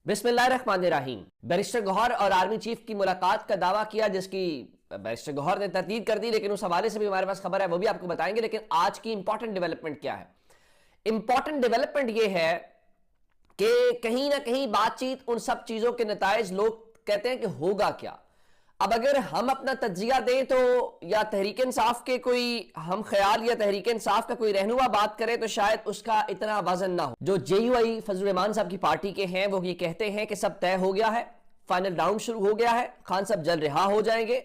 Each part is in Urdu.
بسم اللہ الرحمن الرحیم۔ بیرسٹر گوہر اور آرمی چیف کی ملاقات کا دعویٰ کیا، جس کی بیرسٹر گوہر نے تردید کر دی، لیکن اس حوالے سے بھی ہمارے پاس خبر ہے، وہ بھی آپ کو بتائیں گے۔ لیکن آج کی امپورٹنٹ ڈیولپمنٹ کیا ہے؟ امپورٹنٹ ڈیولپمنٹ یہ ہے کہ کہیں نہ کہیں بات چیت ان سب چیزوں کے نتائج لوگ کہتے ہیں کہ ہوگا کیا۔ اب اگر ہم اپنا تجزیہ دیں تو یا تحریک انصاف کے کوئی ہم خیال یا تحریک انصاف کا کوئی رہنما بات کرے تو شاید اس کا اتنا وزن نہ ہو۔ جو جے یو آئی فضل الرحمان صاحب کی پارٹی کے ہیں وہ یہ کہتے ہیں کہ سب طے ہو گیا ہے، فائنل راؤنڈ شروع ہو گیا ہے، خان صاحب جلد رہا ہو جائیں گے۔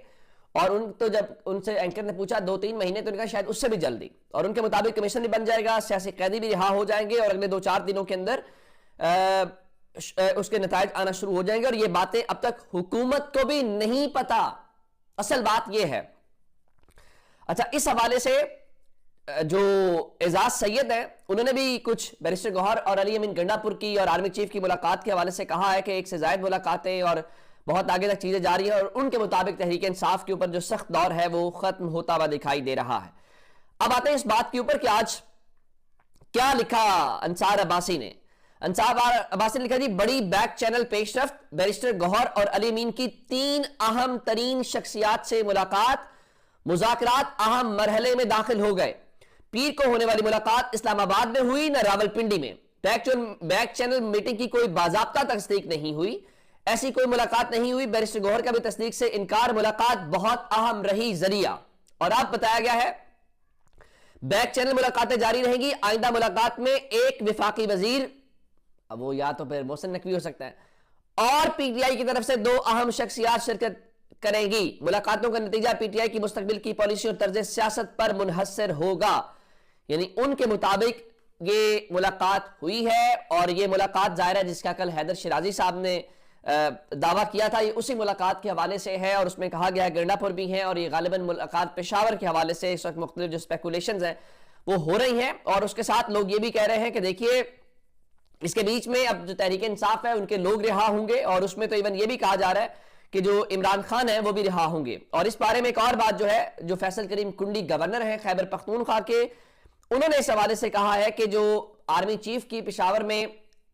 اور جب ان سے اینکر نے پوچھا 2-3 مہینے، تو ان کا شاید اس سے بھی جلدی، اور ان کے مطابق کمیشن بھی بن جائے گا، سیاسی قیدی بھی رہا ہو جائیں گے، اور اگلے 2-4 دنوں کے اندر اس کے نتائج آنا شروع ہو جائیں گے۔ اور یہ باتیں اب تک حکومت کو بھی نہیں پتا، اصل بات یہ ہے۔ اچھا، اس حوالے سے جو اعزاز سید ہیں انہوں نے بھی کچھ بیرسٹر گوہر اور علی امین گنڈا پور کی اور آرمی چیف کی ملاقات کے حوالے سے کہا ہے کہ 1 سے زائد ملاقاتیں اور بہت آگے تک چیزیں جاری ہیں، اور ان کے مطابق تحریک انصاف کے اوپر جو سخت دور ہے وہ ختم ہوتا ہوا دکھائی دے رہا ہے۔ اب آتے ہیں اس بات کے اوپر کہ آج کیا لکھا انصار عباسی نے۔ انصار عباسی نے لکھا جی، بڑی بیک چینل پیش رفت، بیرسٹر گوہر اور علی امین کی 3 اہم ترین شخصیات سے ملاقات، مذاکرات اہم مرحلے میں داخل ہو گئے۔ پیر کو ہونے والی ملاقات اسلام آباد میں ہوئی، نہ راولپنڈی میں۔ بیک چینل میٹنگ کی کوئی باضابطہ تصدیق نہیں ہوئی، ایسی کوئی ملاقات نہیں ہوئی۔ بیرسٹر گوہر کا بھی تصدیق سے انکار، ملاقات بہت اہم رہی ذریعہ۔ اور اب بتایا گیا ہے بیک چینل ملاقاتیں جاری رہیں گی، آئندہ ملاقات میں ایک وفاقی وزیر، اب وہ یا تو پھر محسن نقوی ہو سکتا ہے، اور پی ٹی آئی کی طرف سے 2 اہم شخصیات شرکت کریں گی۔ ملاقاتوں کا نتیجہ پی ٹی آئی کی مستقبل کی پالیسی اور طرز سیاست پر منحصر ہوگا۔ یعنی ان کے مطابق یہ ملاقات ہوئی ہے، اور یہ ملاقات ظاہر ہے جس کا کل حیدر شیرازی صاحب نے دعویٰ کیا تھا، یہ اسی ملاقات کے حوالے سے ہے، اور اس میں کہا گیا ہے گنڈا پور بھی ہیں، اور یہ غالباً ملاقات پشاور کے حوالے سے اس وقت مختلف جو سپیکولیشنز ہیں وہ ہو رہی ہیں۔ اور اس کے ساتھ لوگ یہ بھی کہہ رہے ہیں کہ دیکھیے اس کے بیچ میں اب جو تحریک انصاف ہے ان کے لوگ رہا ہوں گے، اور اس میں تو ایون یہ بھی کہا جا رہا ہے کہ جو عمران خان ہے وہ بھی رہا ہوں گے۔ اور اس بارے میں ایک اور بات جو ہے، جو فیصل کریم کنڈی گورنر ہیں خیبر پختونخوا کے، انہوں نے اس حوالے سے کہا ہے کہ جو آرمی چیف کی پشاور میں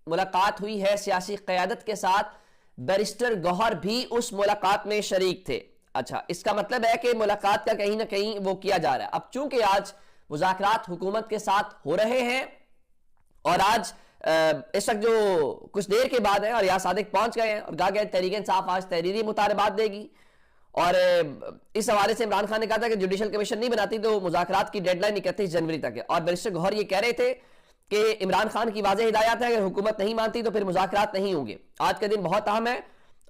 ملاقات ہوئی ہے سیاسی قیادت کے ساتھ، بیرسٹر گوہر بھی اس ملاقات میں شریک تھے۔ اچھا، اس کا مطلب ہے کہ ملاقات کا کہیں نہ کہیں وہ کیا جا رہا ہے۔ اب چونکہ آج مذاکرات حکومت کے ساتھ ہو رہے ہیں، اور آج اس وقت جو کچھ دیر کے بعد ہے، اور یا صادق پہنچ گئے ہیں، اور کہا گیا تحریک انصاف آج تحریری مطالبات دے گی، اور اس حوالے سے عمران خان نے کہا تھا کہ جوڈیشل کمیشن نہیں بناتی تو مذاکرات کی ڈیڈ لائن 31 جنوری تک ہے۔ اور بیرسٹر گوہر یہ کہہ رہے تھے کہ عمران خان کی واضح ہدایات ہے کہ حکومت نہیں مانتی تو پھر مذاکرات نہیں ہوں گے۔ آج کا دن بہت اہم ہے،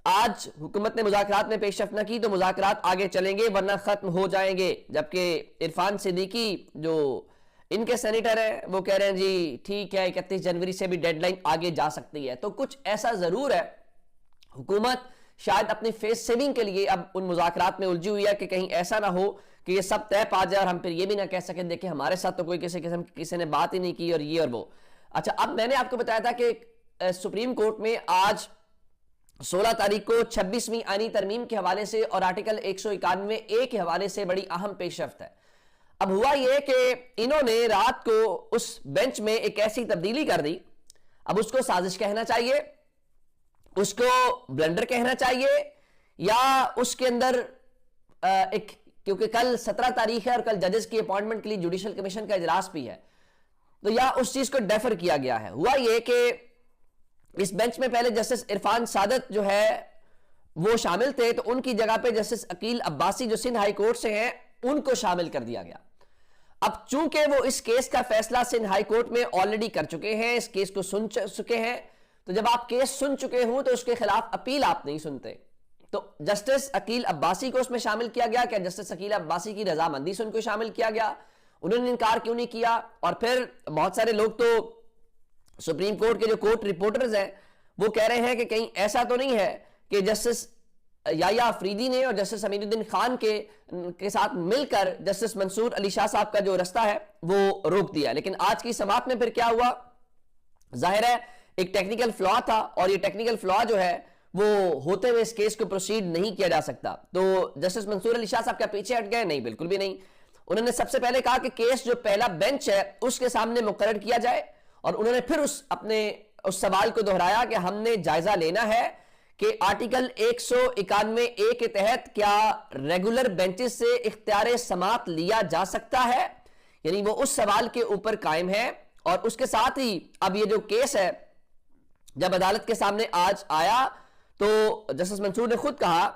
آج حکومت نے مذاکرات میں پیش رفت نہ کی تو مذاکرات آگے چلیں گے ورنہ ختم ہو جائیں گے۔ جبکہ عرفان صدیقی جو ان کے سینیٹر ہیں وہ کہہ رہے ہیں جی ٹھیک ہے 31 جنوری سے بھی ڈیڈ لائن آگے جا سکتی ہے۔ تو کچھ ایسا ضرور ہے، حکومت شاید اپنی فیس سیونگ کے لیے اب ان مذاکرات میں الجھی ہوئی ہے کہ کہیں ایسا نہ ہو کہ یہ سب طے پا جائے اور ہم پھر یہ بھی نہ کہہ سکیں دیکھیں ہمارے ساتھ تو کوئی کسی نے بات ہی نہیں کی، اور یہ اور وہ۔ اچھا، اب میں نے آپ کو بتایا تھا کہ سپریم کورٹ میں آج 16 تاریخ کو 26ویں آئینی ترمیم کے حوالے سے اور آرٹیکل 191A کے حوالے سے بڑی اہم پیش رفت ہے۔ اب ہوا یہ کہ انہوں نے رات کو اس بینچ میں ایک ایسی تبدیلی کر دی، اب اس کو سازش کہنا چاہیے، اس کو بلنڈر کہنا چاہیے، یا اس کے اندر ایک، کیونکہ کل 17 تاریخ ہے اور کل ججز کی اپوائنٹمنٹ کے لیے جوڈیشل کمیشن کا اجلاس بھی ہے، تو یا اس چیز کو ڈیفر کیا گیا ہے۔ ہوا یہ کہ اس بینچ میں پہلے جسٹس عرفان سعادت جو ہے وہ شامل تھے، تو ان کی جگہ پہ جسٹس عقیل عباسی جو سندھ ہائی کورٹ سے ہیں ان کو شامل کر دیا گیا۔ اب چونکہ وہ اس کیس کا فیصلہ سندھ ہائی کورٹ میں آلریڈی کر چکے ہیں، اس کیس کو سن چکے ہیں، تو جب آپ کیس سن چکے ہوں تو اس کے خلاف اپیل آپ نہیں سنتے، تو جسٹس عقیل عباسی کو اس میں شامل کیا گیا۔ کیا جسٹس عقیل عباسی کی رضامندی سے ان کو شامل کیا گیا؟ انہوں نے انکار کیوں نہیں کیا؟ اور پھر بہت سارے لوگ تو سپریم کورٹ کے جو کورٹ رپورٹرز ہیں وہ کہہ رہے ہیں کہ کہیں ایسا تو نہیں ہے کہ جسٹس یحییٰ افریدی نے اور جسٹس امین الدین خان کے ساتھ مل کر جسٹس منصور علی شاہ صاحب کا جو رستہ ہے وہ روک دیا۔ لیکن آج کی سماعت میں پھر کیا ہوا؟ ظاہر ہے ایک ٹیکنیکل فلا تھا، اور یہ ٹیکنیکل فلا جو ہے وہ ہوتے ہوئے اس کیس کو پروسیڈ نہیں کیا جا سکتا۔ تو جسٹس منصور علی شاہ صاحب کیا پیچھے ہٹ گئے؟ نہیں، بالکل بھی نہیں۔ انہوں نے سب سے پہلے کہا کہ کیس جو پہلا بینچ ہے اس کے سامنے مقرر کیا جائے، اور انہوں نے پھر اس سوال کو دہرایا کہ ہم نے جائزہ لینا ہے کہ آرٹیکل 191(a) کے تحت کیا ریگولر بینچز سے اختیار سماعت لیا جا سکتا ہے، یعنی وہ اس سوال کے اوپر قائم ہے۔ اور اس کے ساتھ ہی اب یہ جو کیس ہے جب عدالت کے سامنے آج آیا تو جسٹس منصور نے خود کہا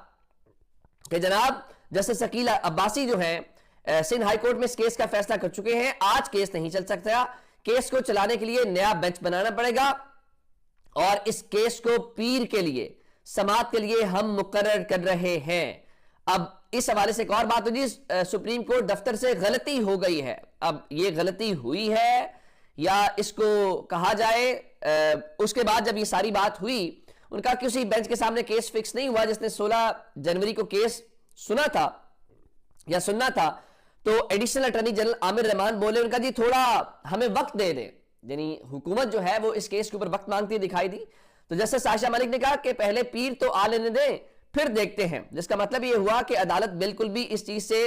کہ جناب جسٹس ثقیل عباسی جو ہیں سندھ ہائی کورٹ میں اس کیس کا فیصلہ کر چکے ہیں، آج کیس نہیں چل سکتا، کیس کو چلانے کے لیے نیا بینچ بنانا پڑے گا اور اس کیس کو پیر کے لیے سماعت کے لیے ہم مقرر کر رہے ہیں۔ اب اس حوالے سے ایک اور بات ہوگی، سپریم کورٹ دفتر سے غلطی ہو گئی ہے، اب یہ غلطی ہوئی ہے یا اس کو کہا جائے اس کے بعد جب یہ ساری بات ہوئی ان کا کسی بینچ کے سامنے کیس فکس نہیں ہوا جس نے 16 جنوری کو کیس سنا تھا یا سننا تھا، تو ایڈیشنل اٹارنی جنرل عامر رحمان بولے ان کا جی تھوڑا ہمیں وقت دے دیں، یعنی حکومت جو ہے وہ اس کیس کے اوپر وقت مانگتی دکھائی دی۔ تو جسٹس عائشہ ملک نے کہا کہ پہلے پیر تو آ لینے دیں پھر دیکھتے ہیں، جس کا مطلب یہ ہوا کہ عدالت بالکل بھی اس چیز سے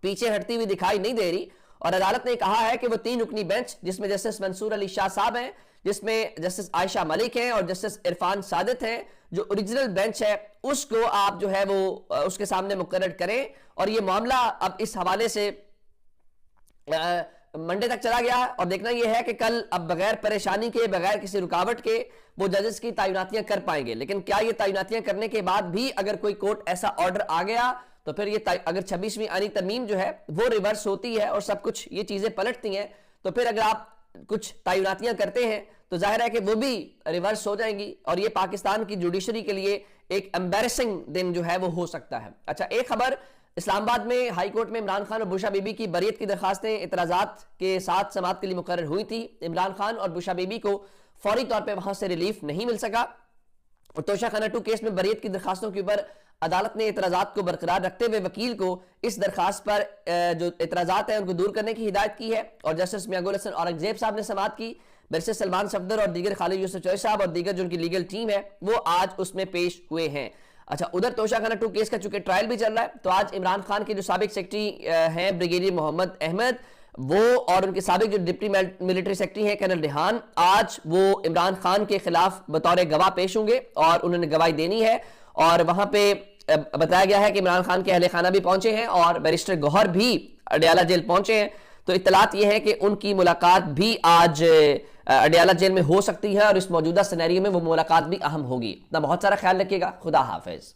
پیچھے ہٹتی ہوئی دکھائی نہیں دے رہی، اور عدالت نے کہا ہے کہ وہ 3 رکنی بینچ جس میں جسٹس منصور علی شاہ صاحب ہیں، جس میں جسٹس عائشہ ملک ہیں اور جسٹس عرفان سعادت ہیں، جو اوریجنل بینچ ہے اس کو آپ جو ہے وہ اس کے سامنے مقرر کریں، اور یہ معاملہ اب اس حوالے سے منڈے تک چلا گیا، اور دیکھنا یہ ہے کہ کل اب بغیر پریشانی کے بغیر کسی رکاوٹ کے وہ ججز کی تعیناتیاں کر پائیں گے، لیکن کیا یہ تعیناتیاں کرنے کے بعد بھی اگر کوئی کورٹ ایسا آرڈر آ گیا تو پھر یہ اگر 26ویں آئینی ترمیم جو ہے وہ ریورس ہوتی ہے اور سب کچھ یہ چیزیں پلٹتی ہیں، تو پھر اگر آپ کچھ تعیناتیاں کرتے ہیں تو ظاہر ہے کہ وہ بھی ریورس ہو جائیں گی، اور یہ پاکستان کی جوڈیشری کے لیے ایک امبیرسنگ دن جو ہے وہ ہو سکتا ہے۔ اچھا، ایک خبر، اسلام آباد میں ہائی کورٹ میں عمران خان اور بشرا بی بی کی بریت کی درخواستیں اعتراضات کے ساتھ سماعت کے لیے مقرر ہوئی تھی۔ عمران خان اور بشرا بی بی کو فوری طور پہ وہاں سے ریلیف نہیں مل سکا، اور توشہ خانہ 2 کیس میں بریت کی درخواستوں کے اوپر عدالت نے اعتراضات کو برقرار رکھتے ہوئے وکیل کو اس درخواست پر جو اعتراضات ہیں ان کو دور کرنے کی ہدایت کی ہے، اور جسٹس میاں گل حسن اورنگزیب صاحب نے سماعت کی۔ بیرسٹر سلمان صفدر اور دیگر خالد یوسف چوہے صاحب اور دیگر جو ان کی لیگل ٹیم ہے وہ آج اس میں پیش ہوئے ہیں۔ اچھا، ادھر توشہ خانہ 2 کیس کا چونکہ ٹرائل بھی چل رہا ہے، تو آج عمران خان کے جو سابق سیکرٹری ہیں بریگیڈیئر محمد احمد، وہ اور ان کے سابق جو ڈپٹی ملٹری سیکرٹری ہیں کرنل ریحان، آج وہ عمران خان کے خلاف بطور گواہ پیش ہوں گے اور انہوں نے گواہی دینی ہے، اور وہاں پہ بتایا گیا ہے کہ عمران خان کے اہل خانہ بھی پہنچے ہیں اور بیرسٹر گوہر بھی اڈیالہ جیل پہنچے ہیں، تو اطلاعات یہ ہے کہ ان کی ملاقات بھی آج اڈیالہ جیل میں ہو سکتی ہے، اور اس موجودہ سینیریو میں وہ ملاقات بھی اہم ہوگی۔ اپنا بہت سارا خیال رکھیے گا، خدا حافظ۔